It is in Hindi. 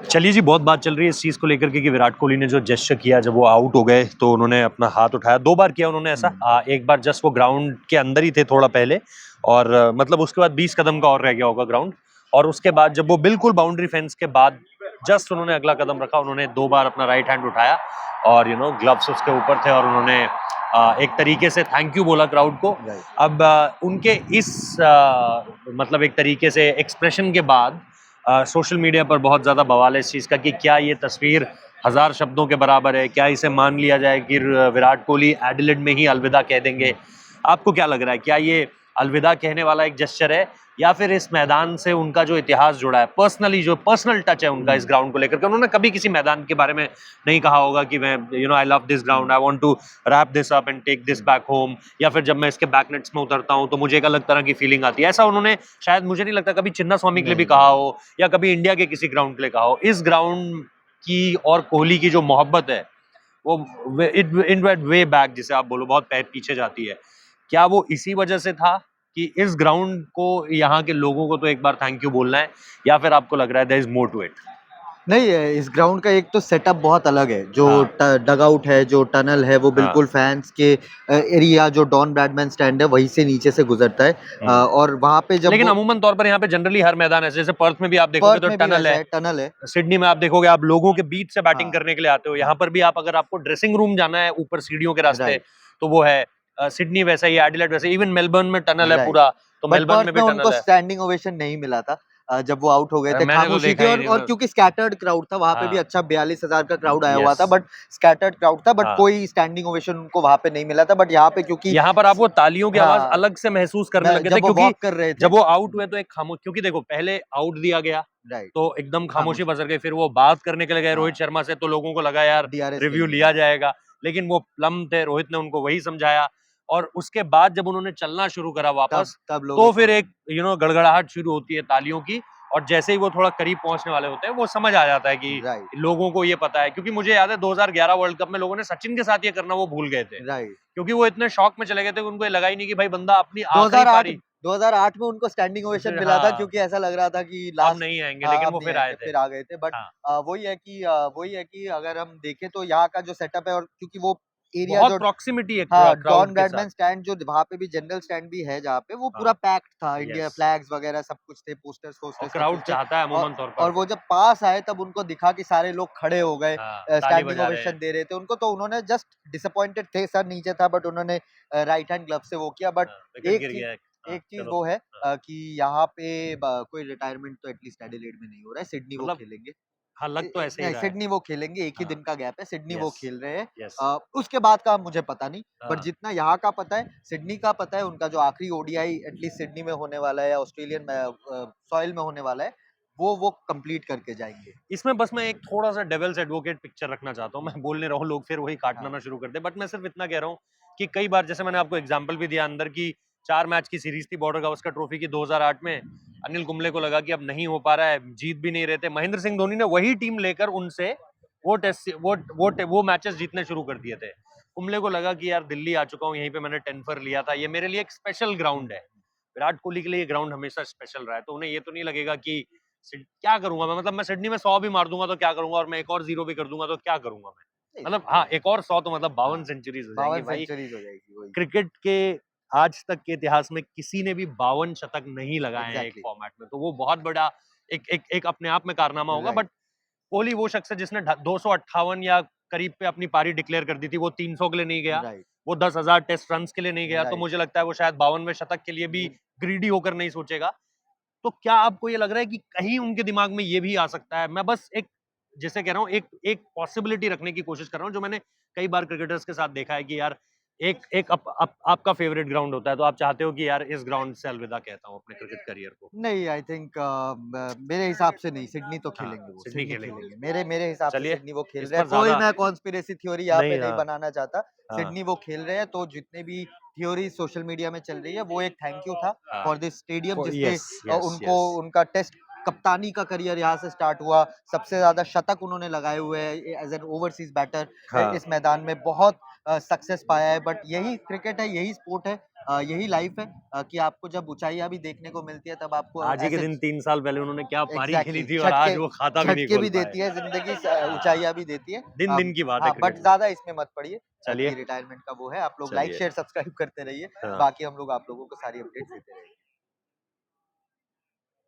चलिए जी, बहुत बात चल रही है इस चीज़ को लेकर के कि विराट कोहली ने जो जेस्चर किया जब वो आउट हो गए तो उन्होंने अपना हाथ उठाया। 2 बार किया उन्होंने ऐसा। एक बार जस्ट वो ग्राउंड के अंदर ही थे थोड़ा पहले और मतलब उसके बाद 20 कदम का और रह गया होगा ग्राउंड और उसके बाद जब वो बिल्कुल बाउंड्री फेंस के बाद जस्ट उन्होंने अगला कदम रखा, उन्होंने 2 बार अपना राइट हैंड उठाया और ग्लव्स उसके ऊपर थे और उन्होंने एक तरीके से थैंक यू बोला क्राउड को। अब उनके इस मतलब एक तरीके से एक्सप्रेशन के बाद सोशल मीडिया पर बहुत ज़्यादा बवाल है इस चीज़ का कि क्या ये तस्वीर 1000 शब्दों के बराबर है, क्या इसे मान लिया जाए कि विराट कोहली एडिलेड में ही अलविदा कह देंगे। आपको क्या लग रहा है, क्या ये अलविदा कहने वाला एक जेस्चर है या फिर इस मैदान से उनका जो इतिहास जुड़ा है, पर्सनली जो पर्सनल टच है उनका इस ग्राउंड को लेकर के, उन्होंने कभी किसी मैदान के बारे में नहीं कहा होगा कि मैं I love this ground, I want to wrap this up and take this back home, या फिर जब मैं इसके बैक नेट्स में उतरता हूं तो मुझे एक अलग तरह की फीलिंग आती है। ऐसा उन्होंने शायद, मुझे नहीं लगता, कभी चिन्ना स्वामी के लिए भी कहा हो या कभी इंडिया के किसी ग्राउंड के लिए कहा हो। इस ग्राउंड की और कोहली की जो मोहब्बत है वो इट वेंट वे बैक, जिसे आप बोलो बहुत पीछे जाती है। क्या वो इसी वजह से था कि इस ग्राउंड को, यहाँ के लोगों को तो एक बार थैंक यू बोलना है, या फिर आपको लग रहा है there is more to it? नहीं, इस ग्राउंड का एक तो सेटअप बहुत अलग है। जो हाँ। डग आउट है, जो टनल है, वो हाँ। बिल्कुल फैंस के एरिया, जो डॉन ब्रैडमैन स्टैंड है, वहीं से नीचे से गुजरता है। और वहां पे जब लेकिन वो अमूमन तौर पर यहाँ पे जनरली हर मैदान है, जैसे पर्थ में भी आप देखोगे पर्थ तो में भी टनल वैसा है, है, टनल है। सिडनी में आप देखोगे आप लोगों के बीच से बैटिंग हाँ, करने के लिए आते हो। यहाँ पर भी आप, अगर आपको ड्रेसिंग रूम जाना है ऊपर सीढ़ियों के रास्ते, राइट, तो वो है। सिडनी वैसा ही, एडिलेड वैसे, इवन मेलबर्न में टनल है राइट। पूरा, तो बट मेलबर्न पर्थ में भी में उनको टनल है। स्टैंडिंग ओवेशन नहीं मिला था जब वो आउट हो गए थे। मैंने तो खामोशी देखा थी ही और नहीं। क्योंकि स्कैटर्ड क्राउड था वहां पे भी। हाँ। अच्छा 42,000 का क्राउड आया हुआ यस। था, बट स्कैटर्ड क्राउड था। बट हाँ। कोई स्टैंडिंग ओवेशन उनको वहां पे नहीं मिला था। बट यहाँ पे क्योंकि यहाँ पर आपको तालियों की आवाज हाँ, अलग से महसूस करने लगे थे, जब वो क्योंकि वॉक कर रहे थे। जब वो आउट हुए तो एक खामोश, क्योंकि देखो पहले आउट दिया गया राइट, तो एकदम खामोशी खामोशी। बसर गई, फिर वो बात करने के लिए गए रोहित हाँ, शर्मा से, तो लोगों को लगा यार डीआरएस के रिव्यू लिए। लिया हाँ, जाएगा, लेकिन वो प्लम थे, रोहित ने उनको वही समझाया। और उसके बाद जब उन्होंने चलना शुरू करा तब वापस, तब लोगों तो को फिर एक गड़गड़ाहट शुरू होती है तालियों की, और जैसे ही वो थोड़ा करीब पहुंचने वाले होते हैं वो समझ आ जाता है कि राइट, लोगों को ये पता है। क्योंकि मुझे याद है 2011 वर्ल्ड कप में लोगों ने सचिन के साथ ये करना वो भूल गए थे, राइट। क्योंकि वो इतने शौक में चले गए थे कि उनको ये लगा ही नहीं कि भाई बंदा अपनी आखिरी 2008 पारी। 2008 में उनको स्टैंडिंग ओवेशन फिर मिला था, हाँ, क्योंकि ऐसा लग रहा था कि अब लास्ट। नहीं आएंगे, हाँ, लेकिन अब वो नहीं फिर आए आएंगे, थे। फिर आ गए थे। बट हाँ। वही है कि अगर हम देखें तो यहाँ का जो सेटअप है, और क्योंकि वो एरिया बहुत जो प्रॉक्सिमिटी है हाँ, क्राउड डॉन के साथ। ब्रैडमैन स्टैंड, जो वहाँ पे भी जनरल स्टैंड भी है जहाँ पे, वो पूरा हाँ। पैक्ड था। India yes. फ्लैग्स वगैरह सब कुछ थे, पोस्टर्स और वोस्टर्स सब क्राउड कुछ थे। चाहता है और अमूमन तौर पर। वो जब पास आए तब उनको दिखा कि सारे लोग खड़े हो गए, हाँ, ताली स्टैंडिंग बजा रहे हैं। ओवेशन दे रहे थे उनको, तो उन्होंने जस्ट डिसअपॉइंटेड थे, सर नीचे था, बट उन्होंने राइट हैंड ग्लव से वो किया। बट हाँ, विकेट एक गिर चीज गया एक। हाँ, एक चीज चलो। वो है हाँ। कि यहाँ पे कोई रिटायरमेंट तो एटलीस्ट एडिलेड में नहीं हो रहा है। सिडनी वो मतलब खेलेंगे। हाँ, लग तो ऐसे ही नहीं, रहा है। सिडनी वो खेलेंगे, एक ही हाँ। दिन का गैप है। सिडनी वो यस। खेल रहे हैं। यस। उसके बाद का मुझे पता नहीं। बट हाँ। जितना यहाँ का पता है, सिडनी का पता है, उनका जो आखिरी ओडीआई एटलीस्ट सिडनी में होने वाला है या ऑस्ट्रेलियन सॉइल में होने वाला है, वो कंप्लीट करके जाएंगे। इसमें बस मैं एक थोड़ा सा डेविल्स एडवोकेट पिक्चर रखना चाहता हूँ। मैं बोल नहीं रहा हूँ, लोग फिर वही काटना हाँ, ना शुरू कर दे, बट मैं सिर्फ इतना कह रहा हूँ कि कई बार, जैसे मैंने आपको एग्जांपल भी दिया अंदर की, 4 मैच की सीरीज थी बॉर्डर गावस्कर ट्रॉफी की 2008 में, अनिल कुंबले को लगा कि अब नहीं हो पा रहा है, जीत भी नहीं रहे थे, महेंद्र सिंह धोनी ने वही टीम लेकर उनसे वो टेस्ट वो मैचेस जीतने शुरू कर दिए थे। कुंबले को लगा कि यार दिल्ली आ चुका हूँ, यहीं पे मैंने 10 फॉर लिया था, ये मेरे लिए एक स्पेशल ग्राउंड है। विराट कोहली के लिए ये ग्राउंड हमेशा स्पेशल रहा है, तो उन्हें ये तो नहीं लगेगा कि क्या करूंगा मैं, मतलब मैं सिडनी में 100 भी मार दूंगा तो क्या करूंगा, और मैं एक और 0 भी कर दूंगा तो क्या करूंगा मैं। नहीं, मतलब हाँ, एक और 100 तो मतलब 52 सेंचुरीज हो जाएंगी 52 भाई। सेंचुरीज हो जाएगी वही। क्रिकेट के आज तक के इतिहास में किसी ने भी 52 शतक नहीं लगाए हैं एक एग्जैक्टली। फॉर्मेट में, तो वो बहुत बड़ा एक अपने आप में कारनामा होगा। राइट। बट कोहली वो शख्स है जिसने 258 या करीब पे अपनी पारी डिक्लेयर कर दी थी, वो 300 के लिए नहीं गया, राइट। वो 10,000 टेस्ट रन के लिए नहीं गया, तो राइट। मुझे लगता है वो शायद 52वें शतक के लिए भी ग्रीडी होकर नहीं सोचेगा। तो क्या आपको ये लग रहा है कि कहीं उनके दिमाग में ये भी आ सकता है? मैं बस एक, जैसे कह रहा हूँ, एक एक पॉसिबिलिटी रखने की कोशिश कर रहा हूँ, जो मैंने कई बार क्रिकेटर्स के साथ देखा है कि यार एक एक आपका फेवरेट ग्राउंड होता है, तो आप चाहते हो कि यार इस ग्राउंड से अलविदा कहता हूँ अपने क्रिकेट करियर को। नहीं, आई थिंक मेरे हिसाब से नहीं, सिडनी तो हाँ, खेलेंगे वो, सिडनी सिडनी खेलेंगे। खेलेंगे। मेरे हिसाब से चलिए, सिडनी वो खेल इस रहे हैं। पर कोई ज़्यादा मैं कॉन्स्पिरेसी थ्योरी यहाँ पे नहीं। नहीं हाँ। बनाना चाहता। हाँ। सिडनी वो खेल रहे हैं, तो जितने भी थ्योरी सोशल मीडिया में चल रही है, वो एक थैंक यू था हाँ। फॉर दिस स्टेडियम, जिसने यस, यस, उनको यस। उनका टेस्ट कप्तानी का करियर यहाँ से स्टार्ट हुआ, सबसे ज्यादा शतक उन्होंने लगाए हुए हैं एज एन ओवरसीज बैटर हाँ। इस मैदान में, बहुत सक्सेस पाया है। बट यही क्रिकेट है, यही स्पोर्ट है, यही लाइफ है कि आपको जब ऊंचाइयां भी देखने को मिलती है तब आपको आज ही के ऐसे दिन 3 साल पहले उन्होंने क्या पारी खेली एग्जैक्टली थी और झटके आज वो खाता भी नहीं झटके खोल भी पाए। देती है जिंदगी, हाँ, ऊंचाइयां भी देती है। दिन-दिन की बात है हाँ, बट क्रिकेट में। ज्यादा इसमें मत पड़िए चलिए, कि रिटायरमेंट का वो है। आप लोग लाइक चलिए। शेयर सब्सक्राइब करते रहिए, हाँ। बाकी हम लोग आप लोगों को सारी अपडेट्स देते रहेंगे।